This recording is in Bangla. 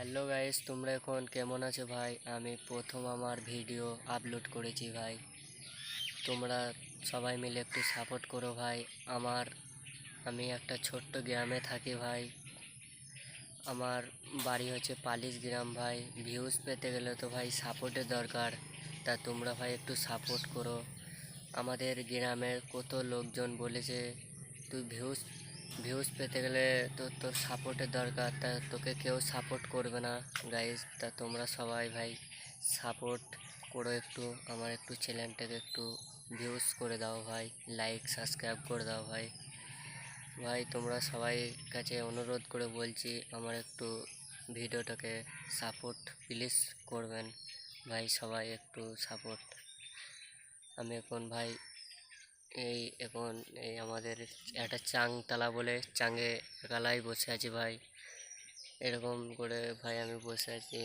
হ্যালো গাইস, তোমরা এখন কেমন আছো ভাই? আমি প্রথম আমার ভিডিও আপলোড করেছি ভাই। তোমরা সবাই মিলে একটু সাপোর্ট করো ভাই। আমার আমি একটা ছোট্ট গ্রামে থাকি ভাই। আমার বাড়ি হচ্ছে পালিশ গ্রাম ভাই। ভিউজ পেতে গেলে তো ভাই সাপোর্টের দরকার। তা তোমরা ভাই একটু সাপোর্ট করো। আমাদের গ্রামের কত লোকজন বলেছে তুই ভিউজ ভিউজ পেতে গেলে তো তোর সাপোর্টের দরকার, তা তোকে কেউ সাপোর্ট করবে না গাইজ। তা তোমরা সবাই ভাই সাপোর্ট করো, একটু আমার একটু চ্যানেলটাকে একটু ভিউজ করে দাও ভাই, লাইক সাবস্ক্রাইব করে দাও ভাই। ভাই তোমরা সবাই কাছে অনুরোধ করে বলছি আমার একটু ভিডিওটাকে সাপোর্ট প্লিজ করবেন ভাই, সবাই একটু সাপোর্ট। আমি এখন ভাই এখন আমাদের একটা চাংতলা বলে চাঙে একালাই বসে আছি ভাই। এরকম করে ভাই আমি বসে আছি।